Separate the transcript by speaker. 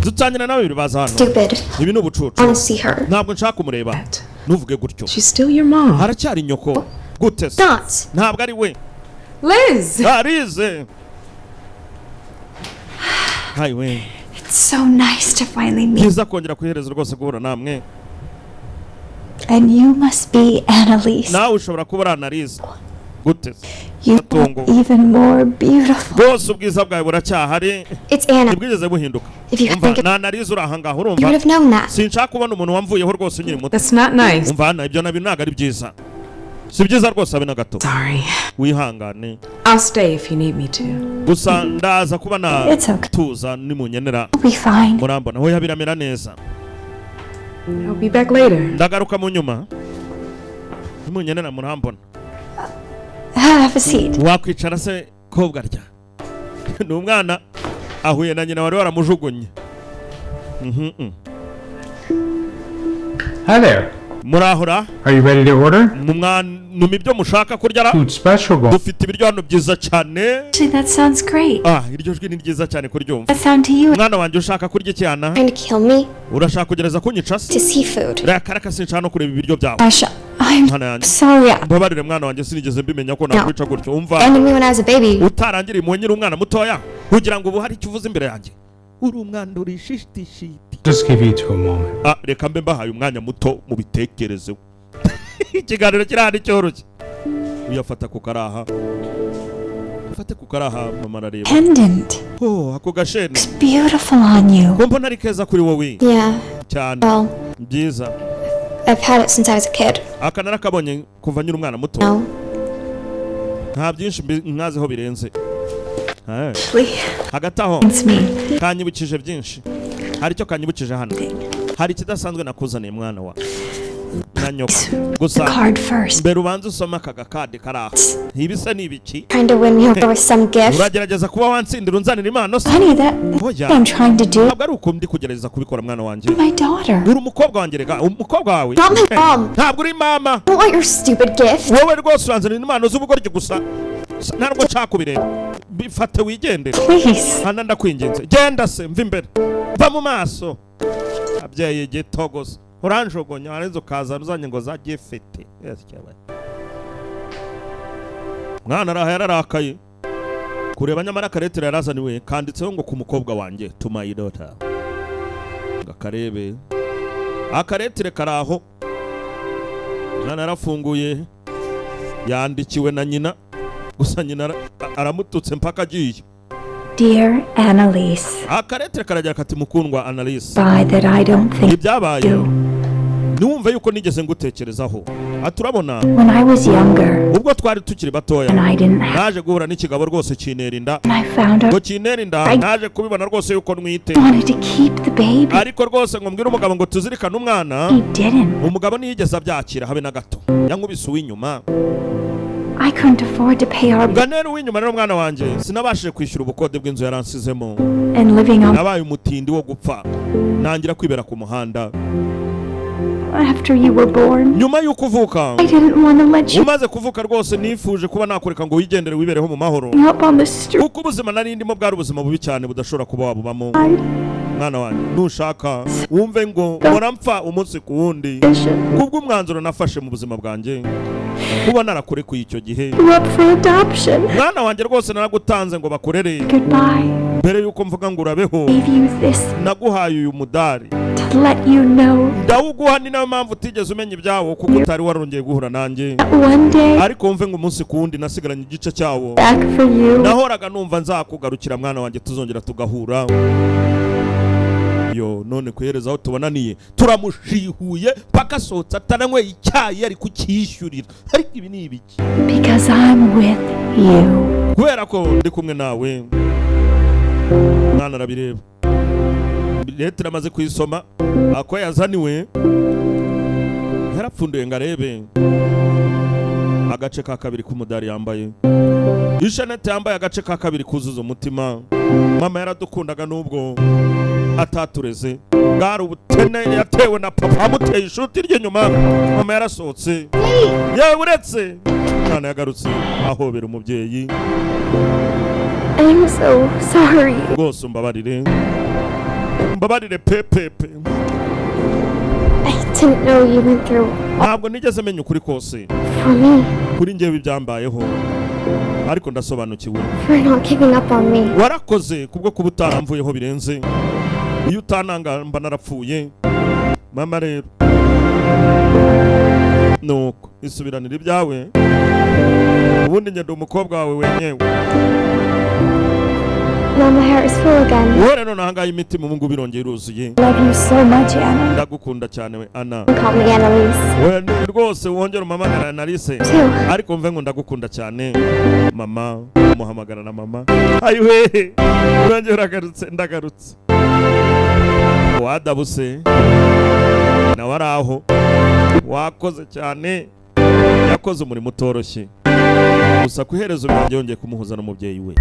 Speaker 1: dutangira nawe bibaza hano ibi ni ubucucu ntabwo nshaka kumureba nuvuge gutyo haracyari nyoko gute se ntabwo ari we
Speaker 2: Liz
Speaker 1: Liz Hi we
Speaker 2: It's so nice to finally meet
Speaker 1: Kiza kongera kuhereza rwose guhura namwe
Speaker 2: And you must be Annalise
Speaker 1: nawe ushobora kuba Annalise gute
Speaker 2: You are even more beautiful
Speaker 1: Bose ubwiza bwawe buracyahari
Speaker 2: It's Anna
Speaker 1: Nibwigeze buhinduka
Speaker 2: Umva
Speaker 1: Annalise urahanga urumva
Speaker 2: You would have known that
Speaker 1: Sinshaka kubona umuntu wamvuyeho rwose nyiri muto
Speaker 2: That's not nice
Speaker 1: Umva ibyo nabi ntago ari byiza Si byiza rwose abe na gato
Speaker 2: Sorry
Speaker 1: Wihangane
Speaker 2: I'll stay if you need me to
Speaker 1: Gusa ndaza kuba na tuza nimunyenera Murambona hoya biramera neza
Speaker 2: I'll be back later
Speaker 1: Ndagaruka mu nyuma Nimunyenera murambona
Speaker 2: Have a seat
Speaker 1: Wakwicara se kobwa rya Ni umwana ahuye na nyina wari waramujugunye
Speaker 3: Hi there
Speaker 1: Murahura
Speaker 3: Are you ready to order?
Speaker 1: Numi byo mushaka kurya ra
Speaker 3: Food special go
Speaker 1: Dufite ibiryo hano byiza cyane
Speaker 2: Actually that sounds great
Speaker 1: iryo jwi ni ryiza cyane kuryumva
Speaker 2: That sound to you
Speaker 1: Mwana wanje ushaka kurya icyana
Speaker 2: Trying to kill me
Speaker 1: Urashaka kugereza kunyica se
Speaker 2: To seafood
Speaker 1: Rakaraka sinshaka no kureba ibiryo byawe
Speaker 2: I'm sorry
Speaker 1: Mbabarire mwana wanje sinigeze mbimenya ko nakwica gutyo umva
Speaker 2: me when I was a baby
Speaker 1: Utarangiriye mu nyiri umwana mutoya kugira ngo ubu hari kivuze imbere yanjye Uri umwana uri shishiti
Speaker 3: Just give you to a moment
Speaker 1: Reka mbe mbahaye umwanya muto mu bitekerezo Ikiganiro kirahari cyoroshye Uyafata ku karaha Fate ku karaha mama arareba
Speaker 2: Pendant
Speaker 1: ako gashene
Speaker 2: It's beautiful on you
Speaker 1: Mbona ari keza kuri wowe cyane byiza
Speaker 2: I've had it since I was a kid
Speaker 1: Aka narakabonye kuva nyiri umwana muto Nta byinshi nkazeho birenze Hagati aho kanyibukije byinshi Hari icyo kanyibukije hano Hari kidasanzwe nakuzaniye mwana wa Nanyoko gusa mbere ubanza usoma aka gakadi karaho Ibisa ni ibiki Uragerageza kuba wansindira unzanira impano se Ntabwo ari uko ndi kugerageza kubikora mwana wanjye Uri umukobwa wanjye rega umukobwa wawe Ntabwo uri mama Wowe rwose uranzanira impano z'ubugoryi gusa Ntabwo nshaka kubireba Bifate wigendere Hana ndakwinginze Genda se mva imbere Va mu maso Abyeyi gito gusa Uranjogonya warenzo kaza uzanye ngo za gifete Mwana araha yararakaye Kureba nyamara karetera yarazaniwe kanditseho ngo ku mukobwa wanjye to my daughter Ngakarebe Akaretire karaho Mwana arafunguye Yandikiwe na nyina Gusa nyina aramututse mpaka agiye
Speaker 2: Dear Annalise
Speaker 1: Akaretire karajya kati mukundwa Annalise
Speaker 2: that I don't think
Speaker 1: Ibyabaye Numva yuko nigeze ngutekerezaho Aturabona
Speaker 2: When I was younger
Speaker 1: Ubwo twari tukiri batoya Naje guhura n'ikigabo rwose kinerinda Ngo kinerinda naje kubibona rwose yuko nwite Ariko rwose ngo mbwira umugabo ngo tuzirikane umwana Umugabo niyigeze abyakira habe na gato Yankubise uw'inyuma
Speaker 2: I couldn't afford to pay our
Speaker 1: Ganero w'inyuma rero mwana wanjye sinabashije kwishyura ubukode bw'inzu yaransizemo Nabaye umutindi wo gupfa Nangira kwibera ku muhanda
Speaker 2: After you were born
Speaker 1: Nyuma yuko uvuka
Speaker 2: I didn't want to let you
Speaker 1: Umaze kuvuka rwose nifuje kuba nakureka ngo wigendere wibereho mu mahoro Kuko ubuzima nari ndimo bwari ubuzima bubi cyane budashobora kuba wabubamo Mwana wanjye nushaka wumve ngo mpfa umunsi ku wundi Kubwo umwanzuro nafashe mu buzima bwanjye Kuba narakurekuye icyo gihe Mwana wanjye rwose naragutanze ngo bakurere Mbere yuko mvuga ngo urabeho Naguhaye uyu mudari Ndawuguha ni nayo mpamvu utigeze umenya ibyawo kuko utari warongeye guhura nanjye Ariko wumve ngo umunsi ku wundi nasigaranye igice cyawo Nahoraga numva nzakugarukira mwana wanjye tuzongera tugahura Yo none kuhereza aho tubonaniye turamushihuye paka sotsa ataranywe icyayi ari kukishyurira ariko ibi ni ibiki
Speaker 2: Because I'm with you
Speaker 1: Kubera ko ndi kumwe nawe Mwana arabireba Leta iramaze kuyisoma Ako yazaniwe Yarapfunduye ngo arebe Agace ka kabiri k'umudari yambaye Ishanete yambaye agace ka kabiri kuzuza umutima Mama yaradukundaga nubwo atatureze Bwari ubutene yatewe na papa amuteye ishuti ry'inyuma Mama yarasohotse Yewe uretse Mwana yagarutse ahobera umubyeyi
Speaker 2: I'm so sorry
Speaker 1: Rwose umbabarire mbabarire pepepe.
Speaker 4: I didn't know you went through
Speaker 1: ntabwo nigeze menya ukuri kose
Speaker 4: for me,
Speaker 1: kuri njyewe ibyambayeho, ariko ndasobanukiwe.
Speaker 4: for not giving up on me.
Speaker 1: Warakoze kubwo kuba utaramvuyeho birenze. Iyo utananga mba narapfuye. Mama rero nuko isubiranira ibyawe, ubundi njye ndi umukobwa wawe wenyewe.
Speaker 4: Now my heart is full again.
Speaker 1: Wowe rero nahangaye imitima ubu ngubu irongeye iruzuye.
Speaker 2: Love you so much, Anna.
Speaker 1: Ndagukunda cyane we Anna.
Speaker 4: Call me Annalise.
Speaker 1: We rwose wongera umamagara Annalise.
Speaker 4: Too.
Speaker 1: Ariko mve ngo ndagukunda cyane mama, umuhamagara na mama. Ayiwe urongera uragarutse, ndagarutse. Wadabuse nawe ari aho, wakoze cyane, yakoze umurimo utoroshye, gusa ku iherezo birangiye yongeye kumuhuza n'umubyeyi we.